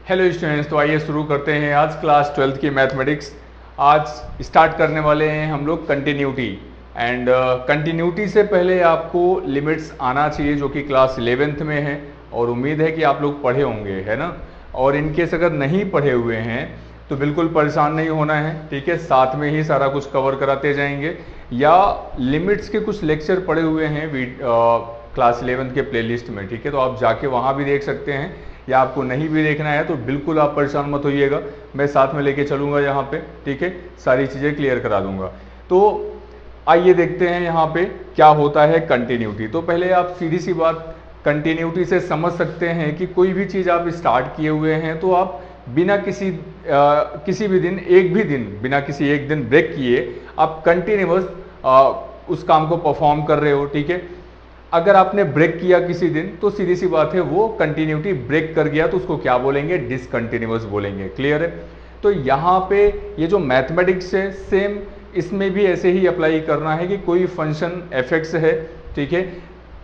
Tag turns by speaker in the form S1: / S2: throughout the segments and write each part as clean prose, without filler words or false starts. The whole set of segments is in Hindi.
S1: हेलो स्टूडेंट्स, तो आइए शुरू करते हैं आज क्लास 12th की मैथमेटिक्स। आज स्टार्ट करने वाले हैं हम लोग कंटिन्यूटी। एंड कंटिन्यूटी से पहले आपको लिमिट्स आना चाहिए जो कि क्लास 11th में है, और उम्मीद है कि आप लोग पढ़े होंगे, है ना। और इनकेस अगर नहीं पढ़े हुए हैं तो बिल्कुल परेशान नहीं होना है, ठीक है। साथ में ही सारा कुछ कवर कराते जाएंगे, या लिमिट्स के कुछ लेक्चर पढ़े हुए हैं क्लास 11th के प्लेलिस्ट में, ठीक है। तो आप जाके वहाँ भी देख सकते हैं, या आपको नहीं भी देखना है तो बिल्कुल आप परेशान मत होइएगा, मैं साथ में लेके चलूँगा यहाँ पे, ठीक है। सारी चीज़ें क्लियर करा दूंगा। तो आइए देखते हैं यहाँ पे क्या होता है कंटिन्यूटी। तो पहले आप सीधी सी बात कंटिन्यूटी से समझ सकते हैं कि कोई भी चीज़ आप स्टार्ट किए हुए हैं तो आप बिना किसी भी दिन, एक भी दिन बिना किसी एक दिन ब्रेक किए आप कंटिन्यूअस उस काम को परफॉर्म कर रहे हो, ठीक है। अगर आपने ब्रेक किया किसी दिन तो सीधी सी बात है वो कंटिन्यूटी ब्रेक कर गया, तो उसको क्या बोलेंगे? डिसकंटिन्यूअस बोलेंगे। क्लियर है? तो यहाँ पे ये जो मैथमेटिक्स है सेम इसमें भी ऐसे ही अप्लाई करना है कि कोई फंक्शन एफ है, ठीक है,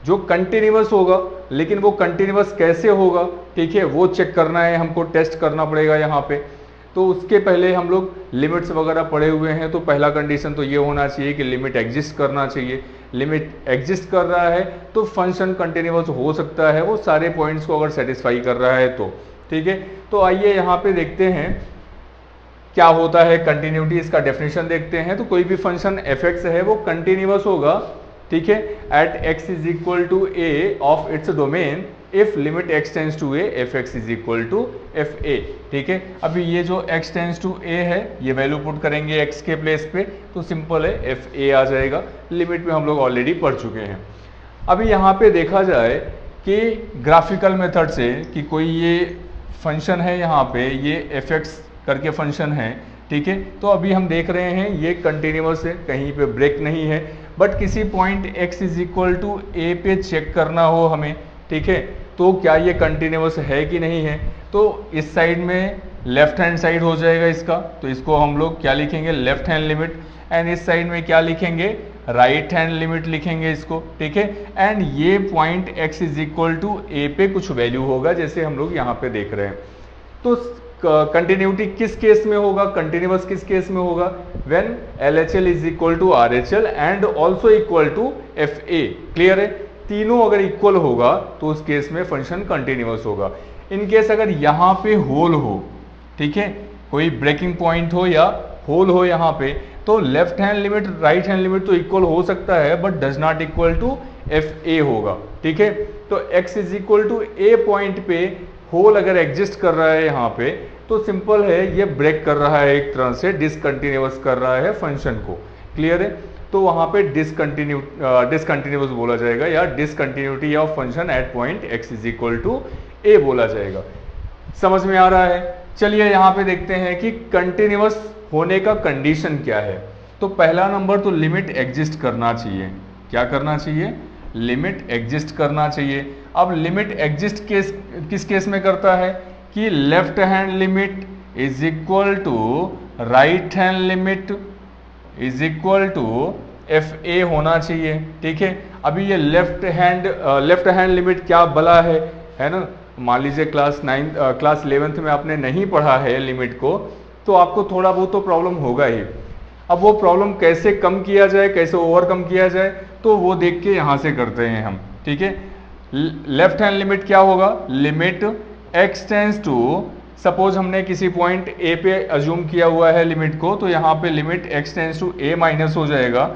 S1: जो कंटिन्यूअस होगा, लेकिन वो कंटिन्यूअस कैसे होगा, ठीक है, वो चेक करना है, हमको टेस्ट करना पड़ेगा यहाँ पे। तो उसके पहले हम लोग लिमिट्स वगैरह पढ़े हुए हैं, तो पहला कंडीशन तो ये होना चाहिए कि लिमिट एग्जिस्ट करना चाहिए। लिमिट एग्जिस्ट कर रहा है तो फंक्शन कंटिन्यूअस हो सकता है, वो सारे पॉइंट्स को अगर सेटिस्फाई कर रहा है तो, ठीक है। तो आइए यहाँ पे देखते हैं क्या होता है कंटिन्यूटी, इसका डेफिनेशन देखते हैं। तो कोई भी फंक्शन एफ है वो कंटिन्यूअस होगा, ठीक है, at x is equal to a of its domain if limit x tends to a f x is equal to f a, ठीक है। अभी ये जो x टेंस टू ए है ये वैल्यू पुट करेंगे x के प्लेस पे, तो सिंपल है एफ ए आ जाएगा। लिमिट में हम लोग ऑलरेडी पढ़ चुके हैं। अभी यहाँ पे देखा जाए कि ग्राफिकल मेथड से कि कोई ये फंक्शन है, यहाँ पे ये एफ एक्स करके फंक्शन है, ठीक है। तो अभी हम देख रहे हैं ये कंटिन्यूअस है, कहीं पे ब्रेक नहीं है, बट किसी point x is equal to a पे चेक करना हो हमें, ठीक है, तो क्या ये कंटिन्यूअस है कि नहीं है। तो इस साइड में लेफ्ट हैंड साइड हो जाएगा इसका, तो इसको हम लोग क्या लिखेंगे? Left hand limit. एंड इस साइड में क्या लिखेंगे? राइट हैंड लिमिट लिखेंगे इसको, ठीक है। एंड ये point x is equal to a पे कुछ वैल्यू होगा, जैसे हम लोग यहाँ पे देख रहे हैं। तो कंटिन्यूटी किस केस में होगा? कंटिन्यूअस किस केस में होगा? When LHL is equal to RHL and also equal to FA। Clear है? तीनों अगर इक्वल होगा तो उस केस में फंक्शन कंटिन्यूअस होगा। इन केस अगर यहाँ पे होल हो, ठीक है, कोई ब्रेकिंग पॉइंट हो या होल हो यहाँ पे, तो left hand limit right hand limit तो इक्वल हो सकता है but does not equal to FA होगा, ठीक है। तो x is equal to a point पे होल अगर एग्जिस्ट कर रहा है यहाँ पे, तो सिंपल है ये ब्रेक कर रहा है, एक तरह से डिसकंटिन्यूअस कर रहा है फंक्शन को। क्लियर है? तो वहाँ पे डिसकंटिन्यूअस बोला जाएगा, या discontinuity of function at point x is equal to a बोला जाएगा। समझ में आ रहा है? चलिए यहाँ पे देखते हैं कि कंटिन्यूअस होने का कंडीशन क्या है। तो पहला नंबर तो लिमिट एग्जिस्ट करना चाहिए। क्या करना चाहिए? लिमिट एग्जिस्ट करना चाहिए। अब लिमिट एग्जिस्ट किस केस में करता है? कि left hand limit is equal to right hand limit is equal to f a होना चाहिए, ठीक है। अभी ये लेफ्ट हैंड लिमिट क्या बला है ना। मान लीजिए क्लास 11th में आपने नहीं पढ़ा है लिमिट को, तो आपको थोड़ा बहुत तो प्रॉब्लम होगा ही। अब वो प्रॉब्लम कैसे कम किया जाए, कैसे ओवरकम किया जाए, तो वो देख के यहाँ से करते हैं हम, ठीक है। लेफ्ट हैंड लिमिट क्या होगा? Limit x tends to, suppose हमने किसी पॉइंट a पे अज्यूम किया हुआ है लिमिट को, तो यहाँ पे limit x tends to a minus हो जाएगा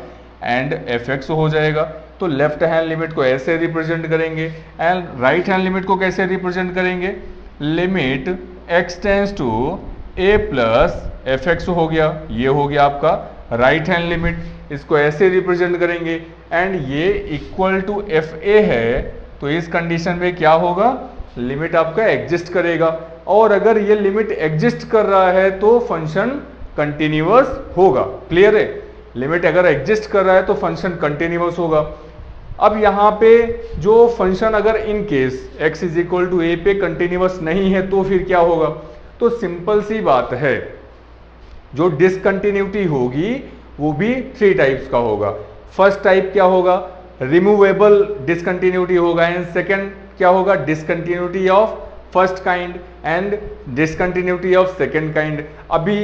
S1: एंड fx हो जाएगा। तो लेफ्ट हैंड लिमिट को ऐसे रिप्रेजेंट करेंगे, एंड राइट हैंड लिमिट को कैसे रिप्रेजेंट करेंगे? Limit x tends to a plus fx हो गया, ये हो गया आपका राइट हैंड लिमिट। इसको ऐसे रिप्रेजेंट करेंगे एंड ये इक्वल टू fa है, तो इस कंडीशन में क्या होगा? लिमिट आपका एग्जिस्ट करेगा। और अगर ये लिमिट एग्जिस्ट कर रहा है तो फंक्शन कंटिन्यूअस होगा। क्लियर है? लिमिट अगर एग्जिस्ट कर रहा है तो फंक्शन कंटिन्यूअस होगा। अब यहाँ पे जो फंक्शन अगर in case x is equal to a पे कंटिन्यूअस नहीं है तो फिर क्या होगा? तो सिंपल सी बात है, जो डिसकंटिन्यूटी होगी वो भी 3 टाइप्स का होगा। फर्स्ट टाइप क्या होगा? रिमूवेबल डिसकंटिन्यूटी होगा। एंड सेकेंड क्या होगा? Discontinuity of first kind and discontinuity of second kind. अभी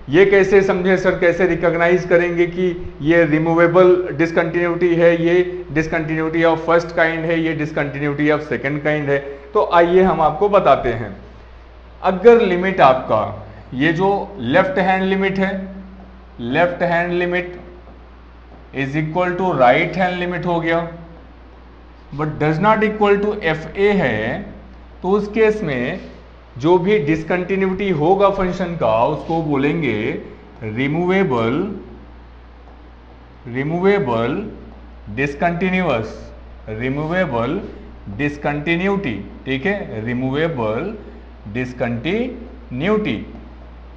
S1: ये कैसे समझे सर, कैसे रिकॉग्नाइज करेंगे कि ये रिमूवेबल डिसकंटिन्यूटी है, ये डिसकंटिन्यूटी ऑफ फर्स्ट काइंड है, ये डिसकंटिन्यूटी ऑफ सेकेंड काइंड है? तो आइए हम आपको बताते हैं। अगर लिमिट आपका ये जो लेफ्ट हैंड लिमिट है, left hand limit is equal to right hand limit हो गया, but does not equal to f a है, तो उस केस में जो भी डिसकंटिन्यूटी होगा फंक्शन का उसको बोलेंगे रिमूवेबल डिसकंटिन्यूटी। ठीक है, रिमूवेबल डिसकंटिन्यूटी।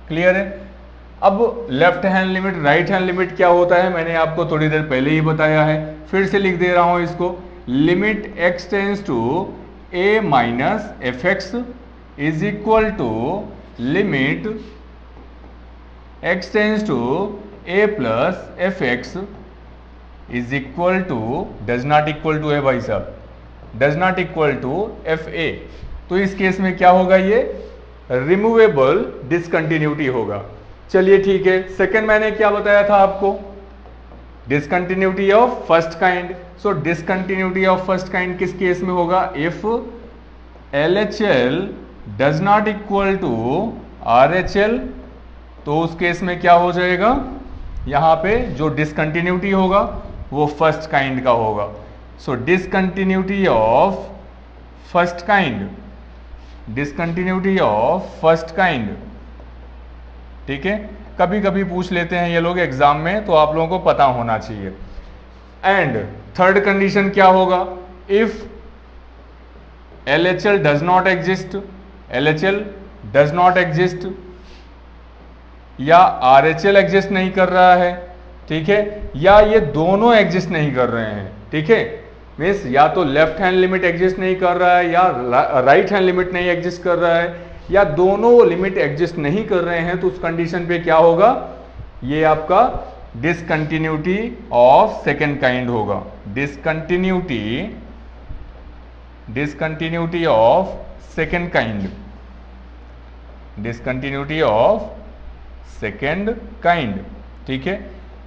S1: क्लियर है? अब left hand limit right hand limit क्या होता है मैंने आपको थोड़ी देर पहले ही बताया है, फिर से लिख दे रहा हूं इसको। Limit x tends to a minus f x is equal to limit x tends to a plus f x is equal to does not equal to है भाई साहब, does not equal to f a. तो इस केस में क्या होगा, ये रिमूवेबल डिसकंटिन्यूटी होगा। चलिए ठीक है, सेकंड मैंने क्या बताया था आपको, discontinuity of first kind. So discontinuity of first kind किस केस में होगा, if LHL does not equal to RHL, तो उस केस में क्या हो जाएगा, यहां पे जो डिसकंटिन्यूटी होगा वो फर्स्ट काइंड का होगा। So discontinuity of first kind, discontinuity of first kind. ठीक है, कभी कभी पूछ लेते हैं ये लोग एग्जाम में, तो आप लोगों को पता होना चाहिए। एंड थर्ड कंडीशन क्या होगा, if LHL does not exist, LHL does not exist या RHL एग्जिस्ट नहीं कर रहा है, ठीक है, या ये दोनों एग्जिस्ट नहीं कर रहे हैं। ठीक है, मीन्स या तो लेफ्ट हैंड लिमिट एग्जिस्ट नहीं कर रहा है या राइट हैंड लिमिट नहीं एग्जिस्ट कर रहा है, या दोनों लिमिट एग्जिस्ट नहीं कर रहे हैं, तो उस कंडीशन पे क्या होगा, ये आपका डिसकंटिन्यूटी ऑफ सेकेंड काइंड होगा। Discontinuity of second kind, discontinuity of second kind. ठीक है,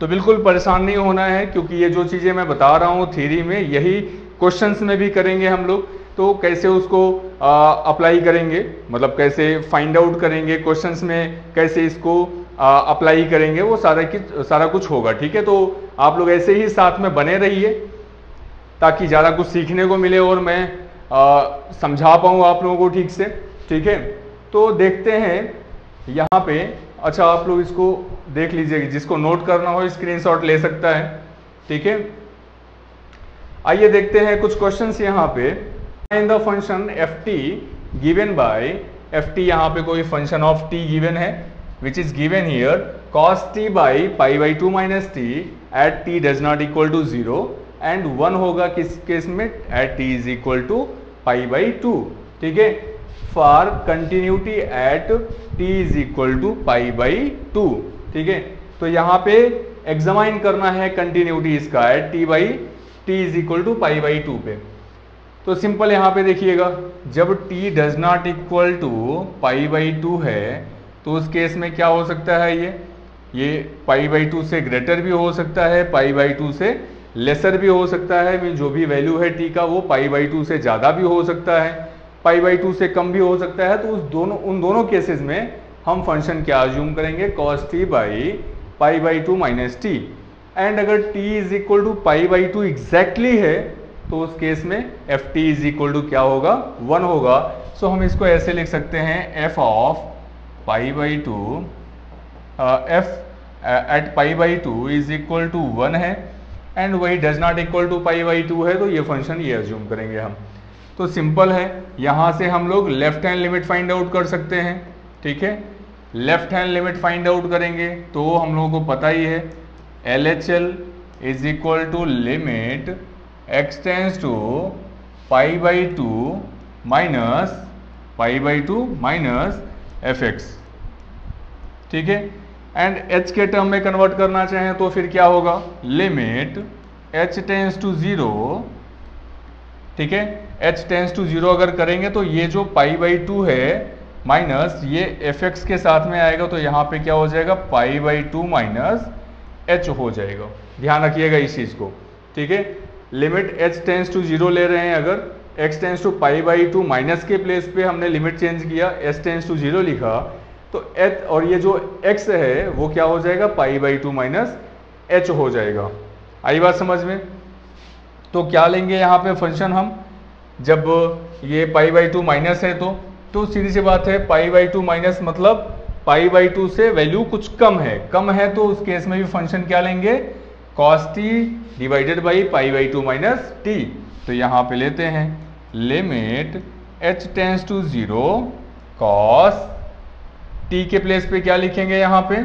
S1: तो बिल्कुल परेशान नहीं होना है, क्योंकि ये जो चीजें मैं बता रहा हूं थ्योरी में, यही क्वेश्चंस में भी करेंगे हम लोग। तो कैसे उसको अप्लाई करेंगे, मतलब कैसे फाइंड आउट करेंगे क्वेश्चंस में, कैसे इसको अप्लाई करेंगे, वो सारा कुछ होगा। ठीक है, तो आप लोग ऐसे ही साथ में बने रहिए ताकि ज़्यादा कुछ सीखने को मिले और मैं समझा पाऊँ आप लोगों को ठीक से। ठीक है, तो देखते हैं यहाँ पे। अच्छा, आप लोग इसको देख लीजिए, जिसको नोट करना हो स्क्रीनशॉट ले सकता है। ठीक है, आइए देखते हैं कुछ क्वेश्चंस यहाँ पे। Find the function ft given by ft, यहाँ पे कोई फंक्शन ऑफ t गिवन है, which is given here cos t by pi by 2 minus t at t does not equal to 0 and 1 होगा किस केस में, at t is equal to pi by 2। ठीक है, for continuity at t is equal to pi by 2। ठीक है, तो यहाँ पे एग्जामाइन करना है कंटिन्यूटी इसका at t is equal to pi by 2 पे। तो सिंपल यहाँ पे देखिएगा, जब t does not equal to pi by 2 है, तो उस केस में क्या हो सकता है, ये पाई बाई 2 से ग्रेटर भी हो सकता है, पाई बाई 2 से लेसर भी हो सकता है। मीन जो भी वैल्यू है t का वो पाई बाई 2 से ज़्यादा भी हो सकता है, पाई बाई 2 से कम भी हो सकता है। तो उन दोनों केसेस में हम फंक्शन क्या अज्यूम करेंगे, cos t by pi by 2 minus t. And अगर t is equal to pi by 2 exactly है, तो उस केस में f t is equal to क्या होगा, 1 होगा। सो हम इसको ऐसे लिख सकते हैं, f of pi by 2, f at pi by 2 is equal to 1 है, एंड वही does not equal to pi by 2 है, तो ये फंक्शन ये अज्यूम करेंगे हम। तो सिंपल है, यहाँ से हम लोग left hand limit find out कर सकते हैं। ठीक है, left hand limit find out करेंगे तो हम लोगों को पता ही है, LHL is equal to limit x tends to pi by 2 minus pi by 2 minus f x. ठीक है, एंड h के टर्म में कन्वर्ट करना चाहें तो फिर क्या होगा, लिमिट h टेंस टू 0, ठीक है। h टेंस टू 0 अगर करेंगे तो ये जो पाई बाई 2 है माइनस ये fx के साथ में आएगा, तो यहाँ पे क्या हो जाएगा, पाई बाई 2 माइनस h हो जाएगा। ध्यान रखिएगा इस चीज को, ठीक है। लिमिट h टेंस टू 0 ले रहे हैं, अगर x tends to pi by 2 minus के प्लेस पे हमने लिमिट चेंज किया, s टेंस टू 0 लिखा, तो h और ये जो x है वो क्या हो जाएगा, पाई बाई 2 माइनस h हो जाएगा। आई बात समझ में? तो क्या लेंगे यहाँ पे फंक्शन हम, जब ये पाई बाई 2 माइनस है तो सीधी सी बात है, पाई बाई 2 माइनस मतलब पाई बाई 2 से वैल्यू कुछ कम है तो उस केस में भी फंक्शन क्या लेंगे, cos t divided by pi by 2 minus t. तो यहाँ पे लेते हैं limit h tends to 0 cos t के प्लेस पे क्या लिखेंगे यहाँ पे,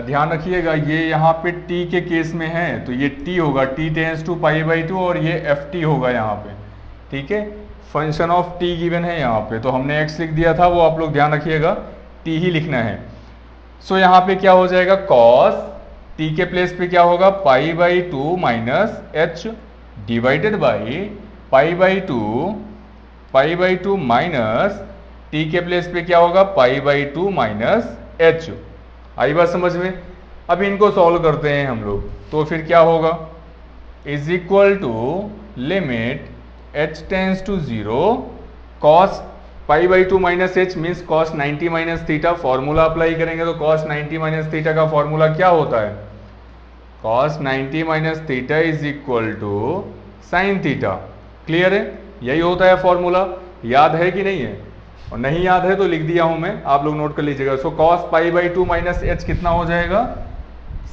S1: ध्यान रखिएगा ये यहाँ पे t के केस में है तो ये t होगा, t tends to pi by 2 और ये ft होगा यहाँ पे, ठीक है। फंक्शन ऑफ t गिवन है यहाँ पे, तो हमने x लिख दिया था, वो आप लोग ध्यान रखिएगा t ही लिखना है। सो यहाँ पे क्या हो जाएगा, cos t के प्लेस पे क्या होगा, पाई by 2 minus h divided by pi by 2 minus t के प्लेस पे क्या होगा, पाई बाई 2 माइनस h। आई बात समझ में? अब इनको सॉल्व करते हैं हम लोग, तो फिर क्या होगा, is equal to limit h tends to 0 cos pi by 2 minus h means cos 90 minus theta. Formula apply करेंगे तो कॉस 90 माइनस थीटा का फॉर्मूला क्या होता है, cos 90 minus theta is equal to sine theta. Clear है? यही होता है फॉर्मूला, याद है कि नहीं है? और नहीं याद है तो लिख दिया हूं मैं, आप लोग नोट कर लीजिएगा। So cos pi by 2 minus H कितना हो जाएगा,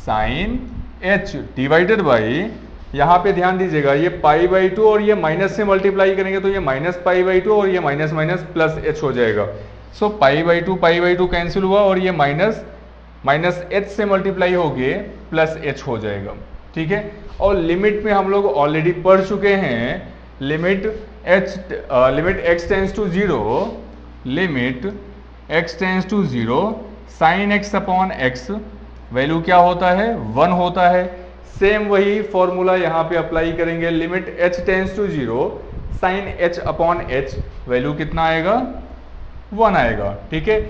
S1: साइन एच डिवाइडेड बाई, यहाँ पे ध्यान दीजिएगा ये पाई बाई 2 और ये माइनस से मल्टीप्लाई करेंगे तो ये माइनस पाई बाई 2 और ये माइनस माइनस प्लस एच हो जाएगा। सो पाई बाई 2 कैंसिल हुआ और ये माइनस एच से मल्टीप्लाई हो गए प्लस एच हो जाएगा, ठीक है। और लिमिट में हम लोग ऑलरेडी पढ़ चुके हैं, limit x tends to 0, limit x tends to 0 sine x upon x, value क्या होता है, 1 होता है। सेम वही फॉर्मूला यहाँ पे अप्लाई करेंगे, limit h tends to 0 sine h upon h, value कितना आएगा, 1 आएगा, ठीक है।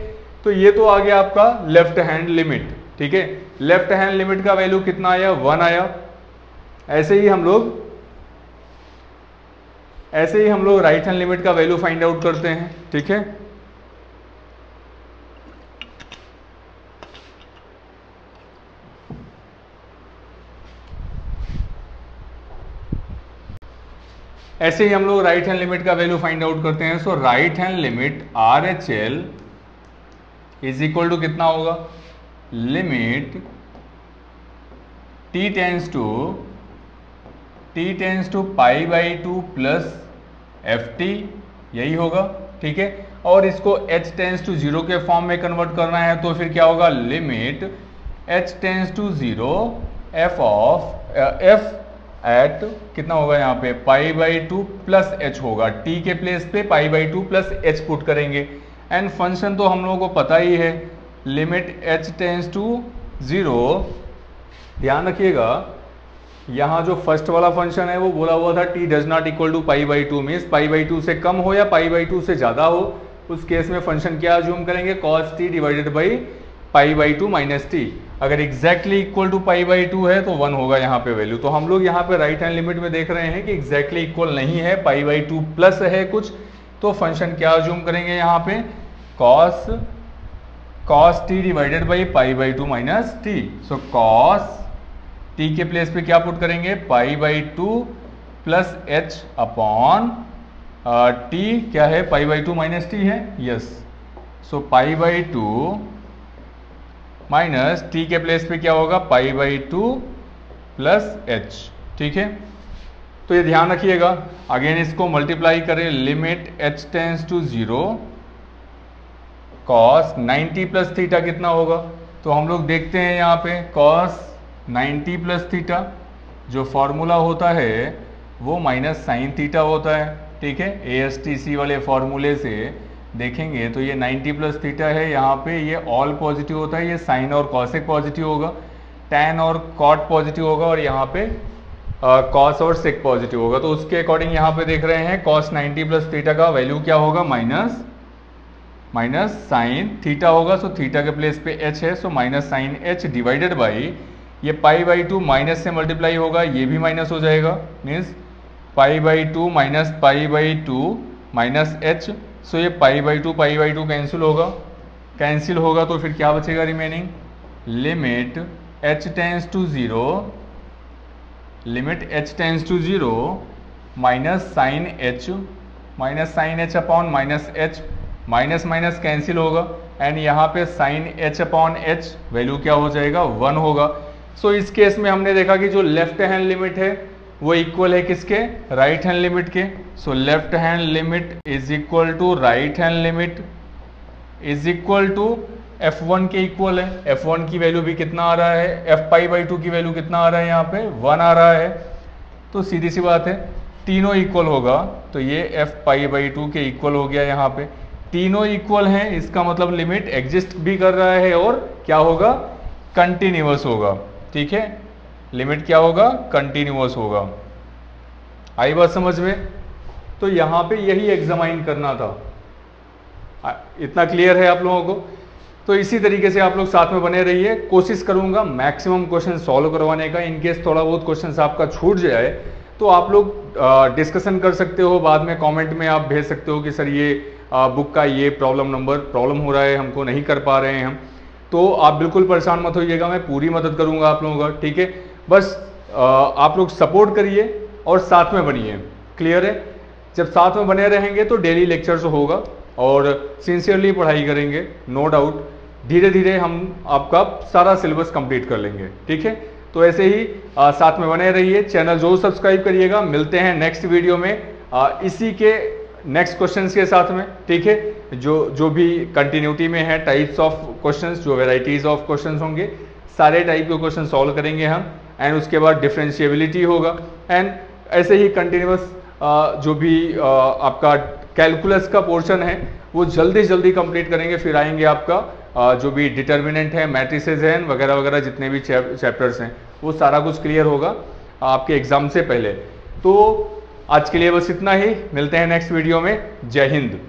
S1: तो ये तो आ गया आपका लेफ्ट हैंड लिमिट, ठीक है। लेफ्ट हैंड लिमिट का वैल्यू कितना आया, 1 आया। ऐसे ही हम लोग राइट हैंड लिमिट का वैल्यू फाइंड आउट करते हैं, ठीक है। ऐसे ही हम लोग राइट हैंड लिमिट का वैल्यू फाइंड आउट करते हैं। So right hand limit RHL is equal to कितना होगा, limit t tends to pi by 2 plus ft, यही होगा, ठीक है। और इसको h टेंस टू 0 के फॉर्म में कन्वर्ट करना है तो फिर क्या होगा, limit h tends to 0 f at कितना होगा यहाँ पे, पाई बाई 2 प्लस एच होगा, t के प्लेस पे pi by 2 plus h put करेंगे। एंड फंक्शन तो हम लोगों को पता ही है, लिमिट h टेंस टू 0, ध्यान रखिएगा यहाँ जो फर्स्ट वाला फंक्शन है वो बोला हुआ था t does not equal to pi by 2 means pi by 2 से कम हो या पाई बाई 2 से ज़्यादा हो, उस केस में फंक्शन क्या अज्यूम करेंगे, cos t divided by pi by 2 minus t. अगर exactly equal to pi by 2 है तो 1 होगा यहाँ पे वैल्यू। तो हम लोग यहाँ पे राइट हैंड लिमिट में देख रहे हैं कि एग्जैक्टली इक्वल नहीं है, पाई बाई 2 प्लस है कुछ, तो फंक्शन क्या अज्यूम करेंगे यहाँ पे, cos t divided by pi by 2 minus T. So cos t के प्लेस पे क्या पुट करेंगे, पाई by 2 plus H upon T, क्या है, पाई बाई 2 माइनस टी है, yes. So pi by 2 minus T के प्लेस पे क्या होगा, पाई बाई 2 प्लस एच, ठीक है। तो ये ध्यान रखिएगा, अगेन इसको मल्टीप्लाई करें, limit h tends to 0 cos 90 plus theta कितना होगा, तो हम लोग देखते हैं यहाँ पे cos 90 प्लस थीटा जो फॉर्मूला होता है वो माइनस साइन थीटा होता है, ठीक है। ASTC वाले फॉर्मूले से देखेंगे तो ये 90 प्लस थीटा है, यहाँ पे ये ऑल पॉजिटिव होता है, ये साइन और कॉसेक पॉजिटिव होगा, टैन और कॉट पॉजिटिव होगा और यहाँ पे कॉस और सेक पॉजिटिव होगा, तो उसके अकॉर्डिंग यहाँ पे देख रहे हैं cos 90 प्लस थीटा का वैल्यू क्या होगा, माइनस साइन थीटा होगा। सो थीटा के प्लेस पे h है, so minus sine h divided by ये π/2 माइनस से मल्टीप्लाई होगा, ये भी माइनस हो जाएगा, means π/2 minus π/2 minus h। So ये π/2 कैंसिल होगा, तो फिर क्या बचेगा remaining, limit h tends to 0 minus sine h upon minus h, minus minus cancel होगा एंड यहाँ पे sine h upon h value क्या हो जाएगा, 1 होगा। सो इस केस में हमने देखा कि जो लेफ्ट हैंड लिमिट है वो इक्वल है किसके, राइट हैंड लिमिट के। So left hand limit is equal to right hand limit is equal to f1 के इक्वल है। f1 की वैल्यू भी कितना आ रहा है, f π/2 की वैल्यू कितना आ रहा है, यहाँ पे 1 आ रहा है। तो सीधी सी बात है, तीनों इक्वल होगा तो ये f π/2 के इक्वल हो गया। यहाँ पे तीनों इक्वल हैं, इसका मतलब लिमिट एग्जिस्ट भी कर रहा है और क्या होगा, कंटिन्यूअस होगा। ठीक है, लिमिट क्या होगा, कंटिन्यूअस होगा। आई बात समझ में? तो यहाँ पे यही एग्जामाइन करना था। इतना क्लियर है आप लोगों को? तो इसी तरीके से आप लोग साथ में बने रहिए, कोशिश करूंगा मैक्सिमम क्वेश्चन सॉल्व करवाने का। इनकेस थोड़ा बहुत क्वेश्चन आपका छूट जाए तो आप लोग डिस्कशन कर सकते हो, बाद में कमेंट में आप भेज सकते हो कि सर ये बुक का ये प्रॉब्लम हो रहा है, हमको नहीं कर पा रहे हैं हम। तो आप बिल्कुल परेशान मत होइएगा, मैं पूरी मदद करूंगा आप लोगों का। ठीक है, बस आप लोग सपोर्ट करिए और साथ में बनिए। क्लियर है? जब साथ में बने रहेंगे तो डेली लेक्चर्स होगा और सिंसियरली पढ़ाई करेंगे, नो डाउट धीरे धीरे हम आपका सारा सिलेबस कंप्लीट कर लेंगे। ठीक है, तो ऐसे ही साथ में बने रहिए, चैनल जरूर सब्सक्राइब करिएगा। मिलते हैं नेक्स्ट वीडियो में इसी के नेक्स्ट क्वेश्चंस के साथ में। ठीक है, जो भी कंटिन्यूटी में है टाइप्स ऑफ क्वेश्चंस, जो वेराइटीज ऑफ क्वेश्चंस होंगे, सारे टाइप के क्वेश्चन सॉल्व करेंगे हम। एंड उसके बाद डिफरेंशिएबिलिटी होगा एंड ऐसे ही कंटिन्यूअस जो भी आपका कैलकुलस का पोर्शन है वो जल्दी कंप्लीट करेंगे। फिर आएंगे आपका जो भी डिटर्मिनेंट है, मैट्रिसेस हैं वगैरह वगैरह, जितने भी चैप्टर्स हैं वो सारा कुछ क्लियर होगा आपके एग्जाम से पहले। तो आज के लिए बस इतना ही, मिलते हैं नेक्स्ट वीडियो में। जय हिंद।